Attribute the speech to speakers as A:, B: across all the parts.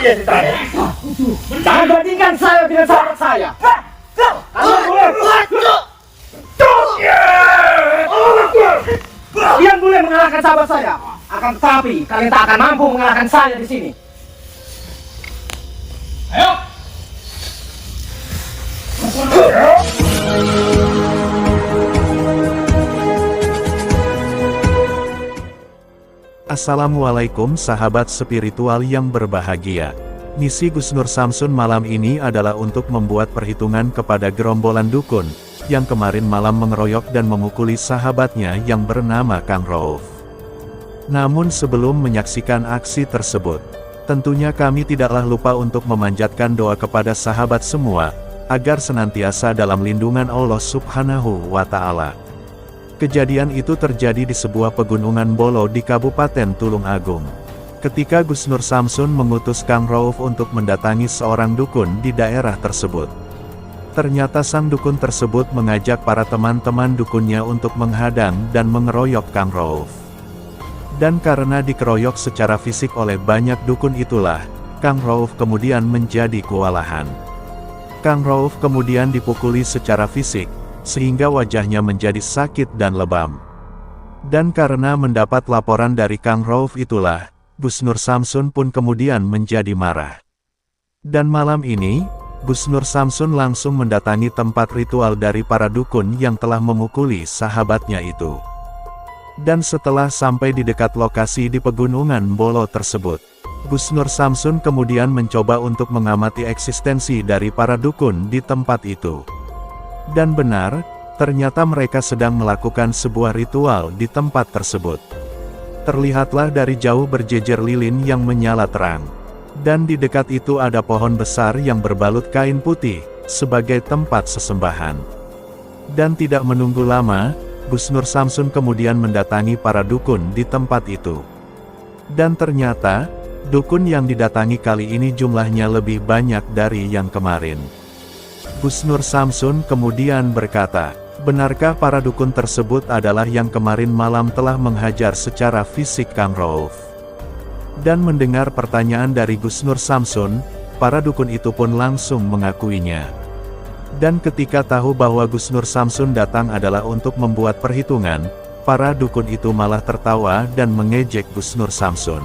A: Jangan bandingkan saya dengan sahabat saya. Kalian boleh mengalahkan sahabat saya, akan tetapi kalian tak akan mampu mengalahkan saya di sini. Ayo.
B: Assalamualaikum sahabat spiritual yang berbahagia. Misi Gus Nur Samsun malam ini adalah untuk membuat perhitungan kepada gerombolan dukun, yang kemarin malam mengeroyok dan memukuli sahabatnya yang bernama Kang Rauf. Namun sebelum menyaksikan aksi tersebut, tentunya kami tidaklah lupa untuk memanjatkan doa kepada sahabat semua, agar senantiasa dalam lindungan Allah Subhanahu wa Ta'ala. Kejadian itu terjadi di sebuah pegunungan Bolo di Kabupaten Tulung Agung. Ketika Gus Nur Samsun mengutus Kang Rauf untuk mendatangi seorang dukun di daerah tersebut. Ternyata sang dukun tersebut mengajak para teman-teman dukunnya untuk menghadang dan mengeroyok Kang Rauf. Dan karena dikeroyok secara fisik oleh banyak dukun itulah, Kang Rauf kemudian menjadi kewalahan. Kang Rauf kemudian dipukuli secara fisik, sehingga wajahnya menjadi sakit dan lebam. Dan karena mendapat laporan dari Kang Rauf itulah, Gus Nur Samsun pun kemudian menjadi marah. Dan malam ini, Gus Nur Samsun langsung mendatangi tempat ritual dari para dukun yang telah memukuli sahabatnya itu. Dan setelah sampai di dekat lokasi di pegunungan Bolo tersebut, Gus Nur Samsun kemudian mencoba untuk mengamati eksistensi dari para dukun di tempat itu. Dan benar, ternyata mereka sedang melakukan sebuah ritual di tempat tersebut. Terlihatlah dari jauh berjejer lilin yang menyala terang. Dan di dekat itu ada pohon besar yang berbalut kain putih, sebagai tempat sesembahan. Dan tidak menunggu lama, Gus Nur Samsun kemudian mendatangi para dukun di tempat itu. Dan ternyata, dukun yang didatangi kali ini jumlahnya lebih banyak dari yang kemarin. Gus Nur Samsun kemudian berkata, benarkah para dukun tersebut adalah yang kemarin malam telah menghajar secara fisik Kang Rauf? Dan mendengar pertanyaan dari Gus Nur Samsun, para dukun itu pun langsung mengakuinya. Dan ketika tahu bahwa Gus Nur Samsun datang adalah untuk membuat perhitungan, para dukun itu malah tertawa dan mengejek Gus Nur Samsun.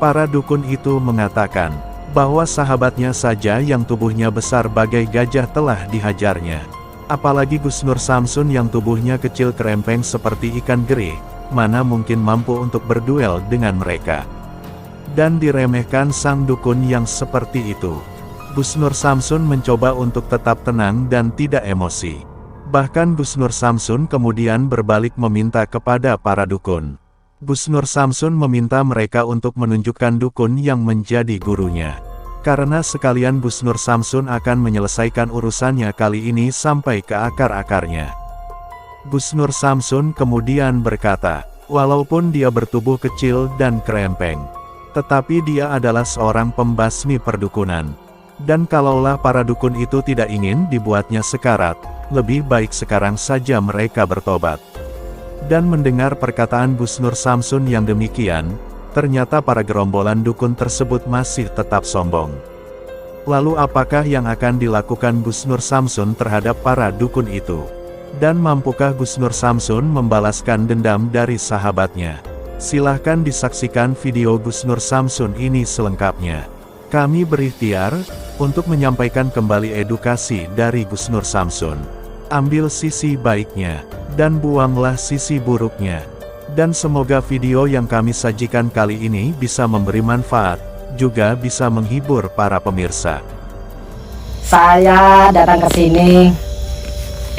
B: Para dukun itu mengatakan, bahwa sahabatnya saja yang tubuhnya besar bagai gajah telah dihajarnya. Apalagi Gus Nur Samsun yang tubuhnya kecil kerempeng seperti ikan geri, mana mungkin mampu untuk berduel dengan mereka. Dan diremehkan sang dukun yang seperti itu. Gus Nur Samsun mencoba untuk tetap tenang dan tidak emosi. Bahkan Gus Nur Samsun kemudian berbalik meminta kepada para dukun. Gus Nur Samsun meminta mereka untuk menunjukkan dukun yang menjadi gurunya. Karena sekalian Gus Nur Samsun akan menyelesaikan urusannya kali ini sampai ke akar-akarnya. Gus Nur Samsun kemudian berkata, walaupun dia bertubuh kecil dan kerempeng, tetapi dia adalah seorang pembasmi perdukunan. Dan kalaulah para dukun itu tidak ingin dibuatnya sekarat, lebih baik sekarang saja mereka bertobat. Dan mendengar perkataan Gus Nur Samsun yang demikian, ternyata para gerombolan dukun tersebut masih tetap sombong. Lalu apakah yang akan dilakukan Gus Nur Samsun terhadap para dukun itu? Dan mampukah Gus Nur Samsun membalaskan dendam dari sahabatnya? Silahkan disaksikan video Gus Nur Samsun ini selengkapnya. Kami berikhtiar untuk menyampaikan kembali edukasi dari Gus Nur Samsun. Ambil sisi baiknya, dan buanglah sisi buruknya. Dan semoga video yang kami sajikan kali ini bisa memberi manfaat, juga bisa menghibur para pemirsa.
C: Saya datang ke sini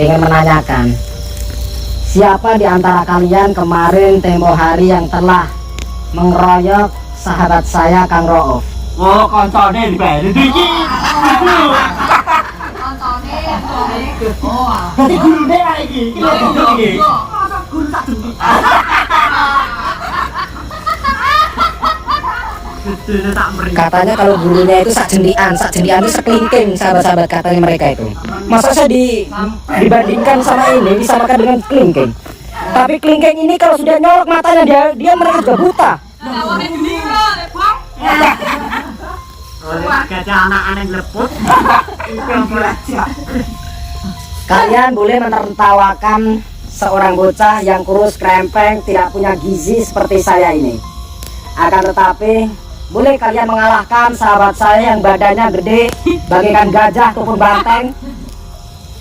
C: ingin menanyakan, siapa di antara kalian kemarin tempo hari yang telah mengeroyok sahabat saya Kang Rauf?
A: Oh, koncone dibeli iki. Oh, jadi guru dia iki. Guru tak dulu.
C: Katanya kalau gurunya itu sak jendian itu sekelingking, sahabat-sahabat katanya mereka itu. Masa saya dibandingkan sama ini disamakan dengan kelingking? Tapi kelingking ini kalau sudah nyolok matanya dia mereka juga buta.
D: Gajah anak aneh leput.
C: Kalian boleh menertawakan seorang bocah yang kurus krempeng tidak punya gizi seperti saya ini. Akan tetapi boleh kalian mengalahkan sahabat saya yang badannya gede bagaikan gajah ataupun banteng.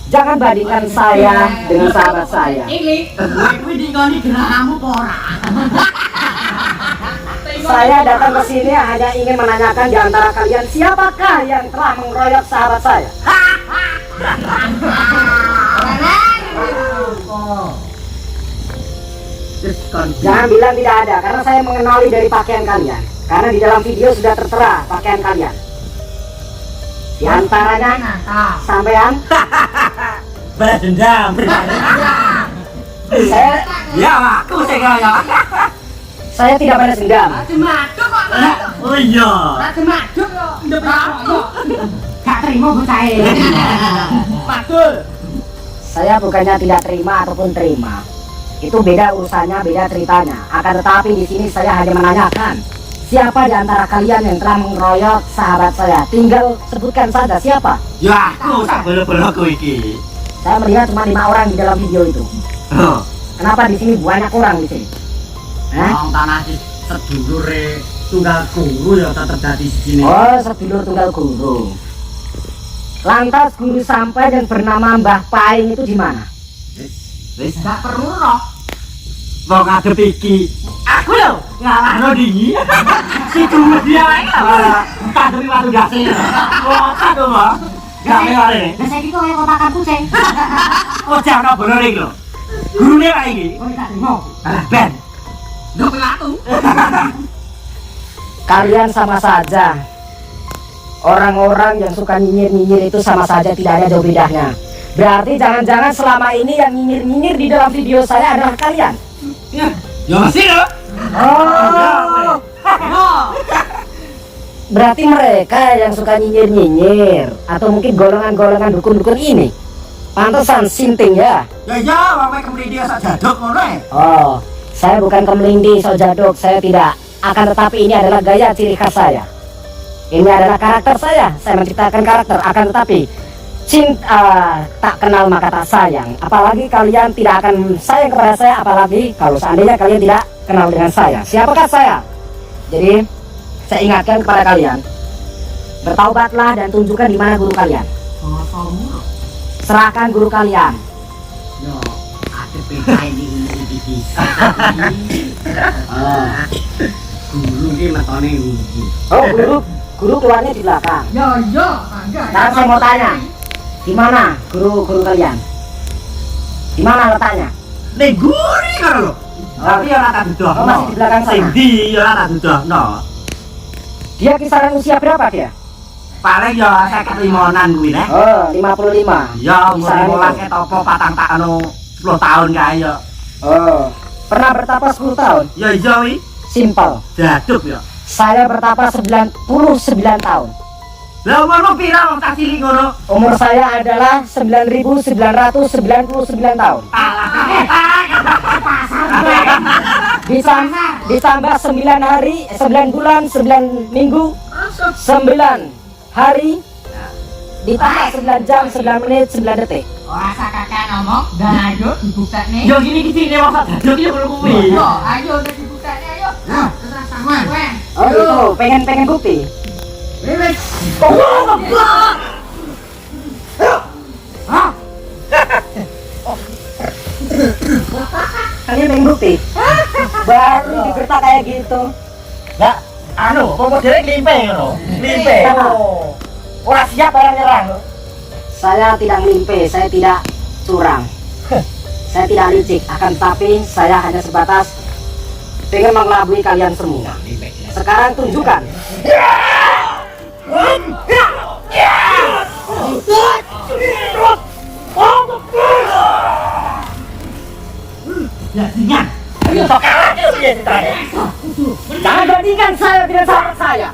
C: Jangan bandingkan saya dengan sahabat saya.
D: Kowe dingoni gerahmu apa ora?
C: Saya datang ke sini hanya ingin menanyakan di antara kalian siapakah yang telah mengeroyok sahabat saya. Jangan bilang tidak ada, karena saya mengenali dari pakaian kalian. Karena di dalam video sudah tertera pakaian kalian. Di antaranya sampean.
D: Balas dendam.
C: Saya tidak balas dendam.
D: Oh iya.
C: Gak terima bocah. Saya bukannya tidak terima ataupun terima. Itu beda urusannya, beda ceritanya. Akan tetapi di sini saya hanya menanyakan, siapa di antara kalian yang telah mengeroyok sahabat saya? Tinggal sebutkan saja siapa.
D: Ya aku tak belo-belo kowe iki.
C: Saya melihat cuma 5 orang di dalam video itu.
D: Oh.
C: Kenapa di sini banyak orang di sini? Hah?
D: Wong tanah iki sedulure tunggal guru ya tak terjadi di sini.
C: Oh, sedulur tunggal guru. Lantas guru sampai yang bernama Mbah Paing itu di mana?
D: Wis gak perlu roh. Wong ngadep iki. Aku lho ngalahno dingi. Si cuma dia ae lho. Tak dari watu gase. Wah, tak to, Mbak. Gak ngare.
C: Lah saiki kok kaya kotakan kucing.
D: Oh, jangan bener iki lho. Gurune kae iki.
C: Kok tak terima?
D: Ben. Ndok pelatu.
C: Kalian sama saja. Orang-orang yang suka nyinyir-nyinyir itu sama saja tidak ada jauh bedanya. Berarti jangan-jangan selama ini yang nyinyir-nyinyir di dalam video saya adalah kalian.
D: Ya, ya masih lho.
C: Oh. Berarti mereka yang suka nyinyir-nyinyir atau mungkin golongan-golongan dukun-dukun ini. Pantesan sinting ya.
D: Ya iya, wong kemridi sak jaduk ngono e.
C: Oh, saya bukan kemelindi so jaduk, saya tidak. Akan tetapi ini adalah gaya ciri khas saya. Ini adalah karakter saya menciptakan karakter. Akan tetapi cinta tak kenal maka tak sayang. Apalagi kalian tidak akan sayang kepada saya, apalagi kalau seandainya kalian tidak kenal dengan saya. Siapakah saya? Jadi saya ingatkan kepada kalian, bertaubatlah dan tunjukkan di mana guru kalian. Serahkan guru kalian.
D: Yo, ada PKI ini bisa. Guru ini matane ngi.
C: Oh, guru keluarnya di belakang. Sekarang saya mau tanya, di mana guru kalian? Di mana letaknya?
D: Nek guri karo lho. Tapi ya ora tak dudoh.
C: Oh, masih di belakang sana.
D: Sing ndi ya ora tak dudohno.
C: Dia kisaran usia berapa dia?
D: Paling ya 55-an kuwi nek.
C: Oh, 55.
D: Ya umur
C: Kisaran
D: 15
C: itu.
D: topo patang tak anu 10 tahun kae ya.
C: Oh, pernah bertapa 10 tahun?
D: Ya iya wi.
C: Simpel.
D: Jaduk ya.
C: Saya bertapa 99 tahun.
D: Lah umurmu pira wong tak cilik ngono?
C: Umur saya adalah 9.999 tahun. Ditambah 9 hari, 9 bulan, 9 minggu, 9 hari, ditambah 9 jam, 9 menit, 9 detik.
E: Ora kakak ngomong, dah ayo dibukane.
D: Yo gini iki nek wong tak jaduk ya ngono kuwi.
E: Yo, ayo udah dibukane ayo. Nah, terus sama wen.
C: Oh itu, pengen bukti.
E: Wes.
C: Kalian pengen bukti? Baru digertak kayak gitu.
D: Enggak, anu, popo dhewe limpe ngono. Limpe.
C: Ora siap orang nyerang. Saya tidak limpe, saya tidak curang. Saya tidak licik, akan tapi saya hanya sebatas pengen mengelabui kalian semua. Sekarang tunjukkan.
D: Ya singan.
C: Jangan bandingkan saya dengan sahabat saya.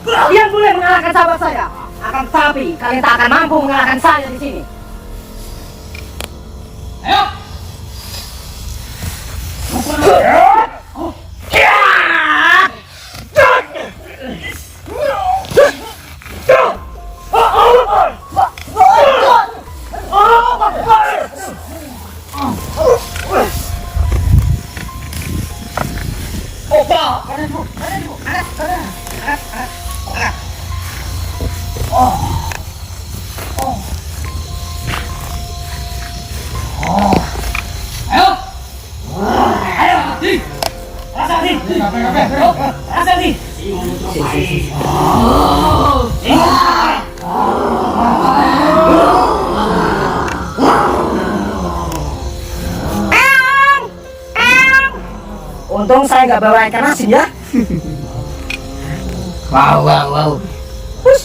C: Kalian boleh mengalahkan sahabat saya, akan tapi kalian tak akan mampu mengalahkan saya di sini.
E: Ayo.
C: sini. Untung saya nggak bawa ikan asin ya.
D: Wow.
C: Pus.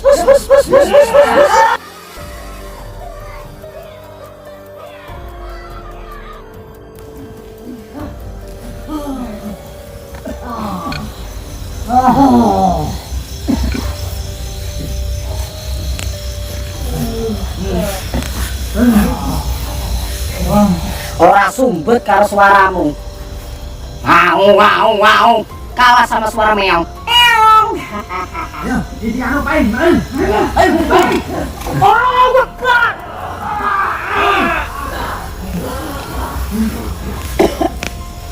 C: Ora sumbet karo suaramu. Wow. Kalah sama suara meong.
D: Jadi anu pain.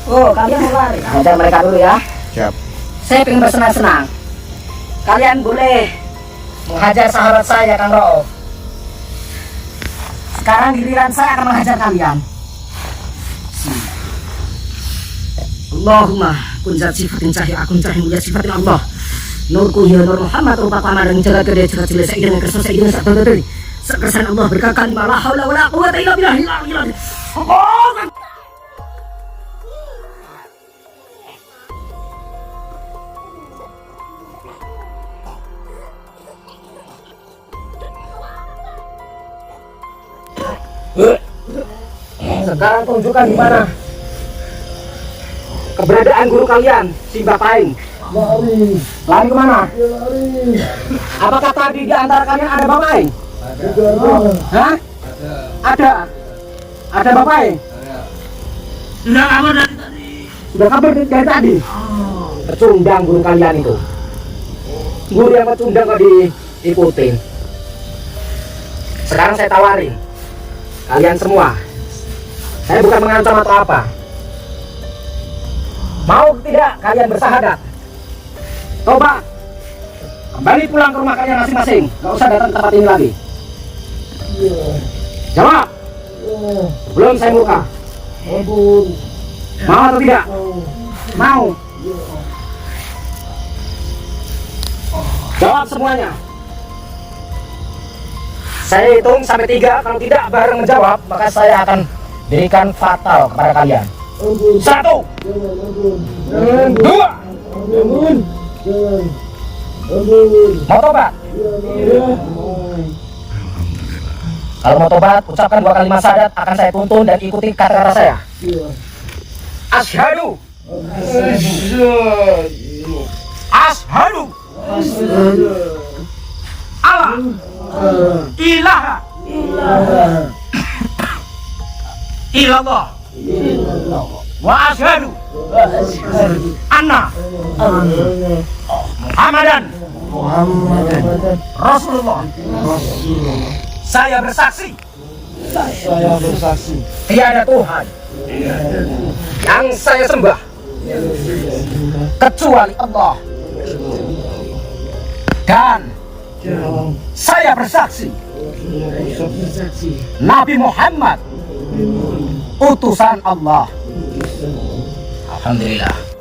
C: Oh, kalian mau lari? Hajar mereka dulu ya.
B: Siap.
C: Saya pengen bersenang-senang. Kalian boleh menghajar sahabat saya, Kang Ro'o. Sekarang giliran saya akan menghajar kalian. Allahumma kun zat sifatin cahaya akun cahaya mulia sifatin Allah. Nurku ya Nur Muhammad rupa kamar dan jaga gede jaga cilik saya dengan kersa saya dengan satu tadi. Sekersan Allah berkali la haula wala quwwata illa billah. Sekarang tunjukkan di mana keberadaan guru kalian, si Mbak Paing. Lari kemana? Apakah tadi di antara kalian ada Mbak Paing? Hah? Ada Mbak Paing?
D: Sudah kabar dari tadi.
C: Sudah kabar dari tadi? Pecundang guru kalian itu. Guru yang pecundang kok diikutin. Sekarang saya tawarin kalian semua. Saya bukan mengancam atau apa. Mau tidak kalian bersahadat? Coba kembali pulang ke rumah kalian masing-masing. Gak usah datang ke tempat ini lagi. Jawab. Belum saya murka. Mau atau tidak? Mau. Jawab semuanya. Saya hitung sampai 3. Kalau tidak bareng menjawab, maka saya akan berikan fatal kepada kalian. 1, 2. Mau tobat? Kalau mau tobat, ucapkan 2 kalimat syahadat, akan saya tuntun dan ikuti kata-kata saya. Asyhadu. Asyhadu. Allah ilaha illallah wa asyhadu anna Muhammadan Rasulullah. Saya bersaksi tiada Tuhan yang saya sembah kecuali Allah, dan saya bersaksi Nabi Muhammad utusan Allah. Alhamdulillah.